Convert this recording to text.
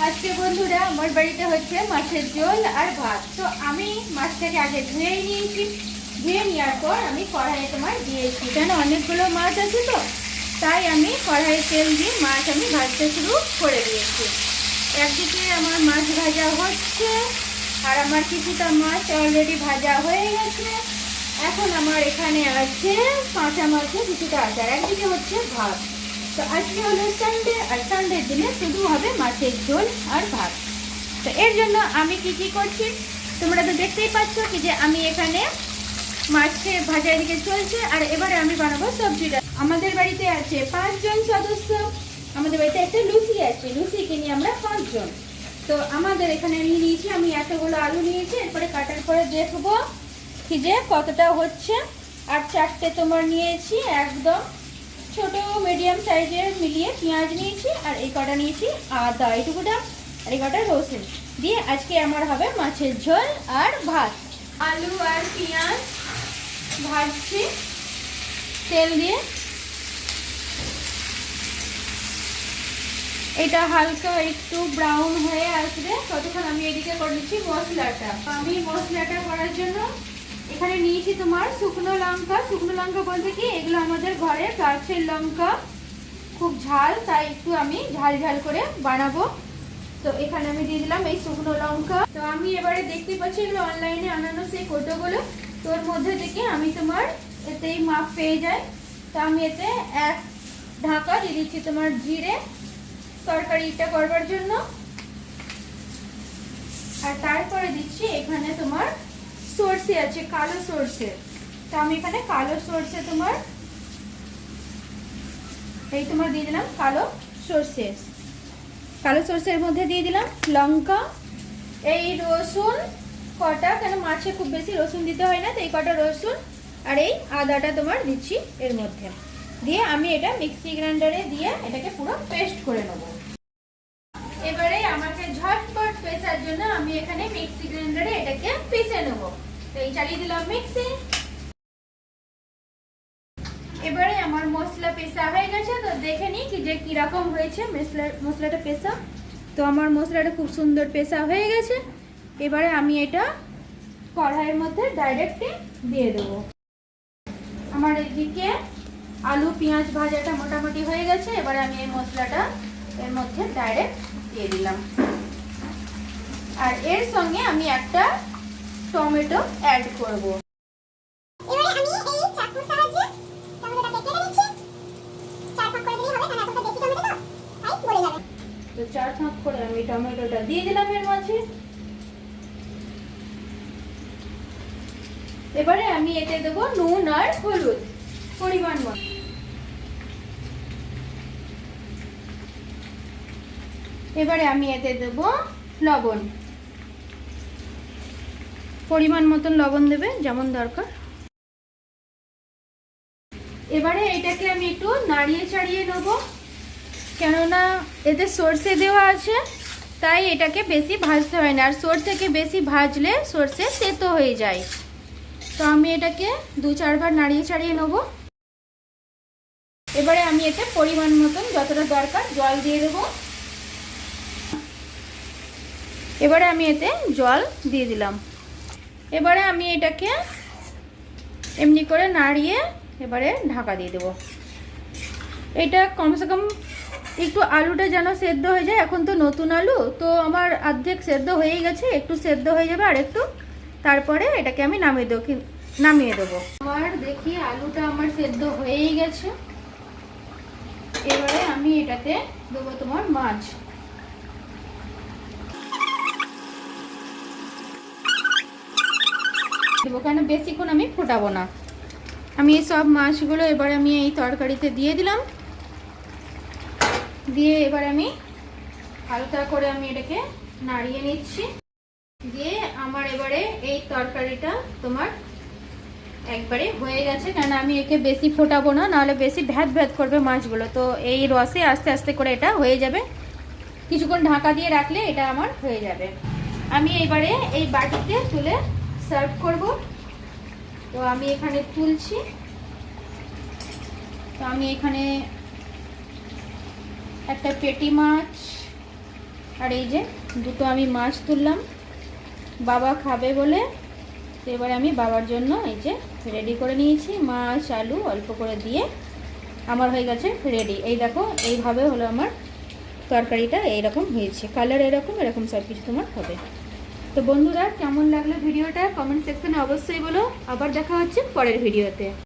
আজকে বন্ধুরা আমার বাড়িতে হচ্ছে মাছের ঝোল আর ভাত। তো আমি মাছটাকে আগে ধুয়ে নিয়েছি, ধুয়ে নেওয়ার পর আমি কড়াইয়ে তোমার দিয়েছি, কেন অনেকগুলো মাছ আছে তো তাই আমি কড়াইয়ে তেল দিয়ে মাছ আমি ভাজতে শুরু করে দিয়েছি। একদিকে আমার মাছ ভাজা হচ্ছে আর আমার কিছুটা মাছ অলরেডি ভাজা হয়ে গেছে। এখন আমার এখানে আছে কাঁচা মাছে কিছুটা আচার, একদিকে হচ্ছে ভাত। তো আজকে হলো সানডে, আর সানডের দিনে শুধু হবে মাছের ঝোল আর ভাত। তো এর জন্য আমি কি করছি তোমরা তো দেখতেই পাচ্ছ কি যে আমি এখানে মাছের ভাজা এদিকে চলছে, আর এবারে আমি বানাবো সবজিটা। আমাদের বাড়িতে আছে 5 জন সদস্য, আমাদের বাড়িতে একটা লুচি আছে, লুচিকে নিয়ে আমরা 5 জন। তো আমাদের এখানে নিয়ে নিয়েছি আমি এতগুলো আলু নিয়েছি, এরপরে কাটার পরে দেখবো কি যে কতটা হচ্ছে। আর 4টে তোমার নিয়েছি একদম ছোট মিডিয়াম সাইজের মিলিয়ে পেঁয়াজ নিয়েছি, আর এই কটা নিয়েছি আদা এইটুকুটা, আর এই কটা রসুন দিয়ে আজকে আমার হবে মাছের ঝোল আর ভাত। আলু আর পেঁয়াজ ভাজছি তেল দিয়ে। এটা হালকা একটু ব্রাউন হয়ে আসবে ততক্ষণ আমি এদিকে করে নিচ্ছি মশলাটা। আমি মশলাটা করার জন্য এখানে নিয়েছি তোমার শুকনো লঙ্কা। শুকনো লঙ্কা বলতে কি এগুলো আমাদের ঘরে গাছের লঙ্কা, খুব ঝাল, তাই একটু আমি ঝাল ঝাল করে বানাবো। তো এখানে আমি দিয়ে দিলাম এই শুকনো লঙ্কা। তো আমি এবারে দেখতে পাচ্ছি এগুলো অনলাইনে আনানো সেই কৌটোগুলো, তোর মধ্যে থেকে আমি তোমার এতেই মাপ পেয়ে যাই। তো আমি এতে 1 ঢাকা দিয়ে দিচ্ছি তোমার জিরে তরকারিটা করবার জন্য, আর তারপরে দিচ্ছি এখানে তোমার সরষে আছে, কালো সরষে। তো আমি এখানে কালো সরষে তোমার এই তোমার দিয়ে দিলাম কালো সরষে। কালো সরষের মধ্যে দিয়ে দিলাম লঙ্কা, এই রসুন কটা, কেন মাছে খুব বেশি রসুন দিতে হয় না, তো এই কটা রসুন, আর এই আদাটা তোমার দিচ্ছি এর মধ্যে। দিয়ে আমি এটা মিক্সি গ্রাইন্ডারে দিয়ে এটাকে পুরো পেস্ট করে নেব। এবারে আমাকে ঝটপট পেশার জন্য আমি এখানে মিক্সি গ্রাইন্ডারে এটাকে পিষে নেব। তো এই চালিয়ে দিলাম মিক্সি। এবারে আমার মশলা পেশা হয়ে গেছে, তো দেখে নিই কি যে কিরকম হয়েছে মশলাটা পেশা। তো আমার মশলাটা খুব সুন্দর পেশা হয়ে গেছে। এবারে আমি এটা কড়াইয়ের মধ্যে ডাইরেক্টলি দিয়ে দেবো। আমার এদিকে আলু পেঁয়াজ ভাজাটা মোটামুটি হয়ে গেছে, এবারে আমি এই মশলাটা এর মধ্যে ডাইরেক্ট দিয়ে দিলাম, আর এর সঙ্গে আমি একটা টমেটো অ্যাড করব। তো 4 ভাগ করে আমি টমেটোটা দিয়ে দিলাম এর মাঝে। এবারে আমি এতে দেবো নুন আর হলুদ পরিমাণ মতো। এবারে আমি এতে দেবো লবণ, পরিমাণ মতন লবণ দেবে যেমন দরকার। এবারে এটাকে আমি একটু নাড়িয়ে চাড়িয়ে নেবো, কেননা এতে সর্ষে দেওয়া আছে তাই এটাকে বেশি ভাজতে হয় না, আর সর্ষেকে বেশি ভাজলে সর্ষে তেতো হয়ে যায়। তো আমি এটাকে 2-4 বার নাড়িয়ে চাড়িয়ে নেবো। এবারে আমি এতে পরিমাণ মতন যতটা দরকার জল দিয়ে দেবো। এবারে আমি এতে জল দিয়ে দিলাম। এবারে আমি এটাকে এমনি করে নাড়িয়ে এবারে ঢাকা দিয়ে দেবো। এটা কমসে কম একটু আলুটা যেন সেদ্ধ হয়ে যায়। এখন তো নতুন আলু, তো আমার অর্ধেক সেদ্ধ হয়েই গেছে, একটু সেদ্ধ হয়ে যাবে আর একটু, তারপরে এটাকে আমি নামিয়ে দেবো। আমার দেখি আলুটা আমার সেদ্ধ হয়েই গেছে। এবারে আমি এটাতে দেবো তোমার মাছ। দেবো কেন বেশিক্ষণ আমি ফোটাবো না। আমি এই সব মাছগুলো এবারে আমি এই তরকারিতে দিয়ে দিলাম, দিয়ে এবার আমি হালকা করে আমি এটাকে নাড়িয়ে নিচ্ছি। দিয়ে আমার এবারে এই তরকারিটা তোমার একবারে হয়ে গেছে, কারণ আমি একে বেশি ফোটাবো না, নাহলে বেশি ভ্যাদ ভ্যাদ করবে মাছগুলো। তো এই রসে আস্তে আস্তে করে এটা হয়ে যাবে, কিছুক্ষণ ঢাকা দিয়ে রাখলে এটা আমার হয়ে যাবে। আমি এবারে এই বাটিতে তুলে সার্ভ করব। তো আমি এখানে তুলছি। তো আমি এখানে একটা পেটি মাছ, আর এই যে দুটো আমি মাছ তুললাম বাবা খাবে বলে। তো এবারে আমি বাবার জন্য এই যে রেডি করে নিয়েছি, মাছ আলু অল্প করে দিয়ে আমার হয়ে গেছে রেডি। এই দেখো এইভাবে হলো আমার তরকারিটা, এইরকম হয়েছে, কালার এরকম এরকম সব কিছু তোমার হবে। তো বন্ধুরা কেমন লাগলো ভিডিওটা কমেন্ট সেকশনে অবশ্যই বলো। আবার দেখা হচ্ছে পরের ভিডিওতে।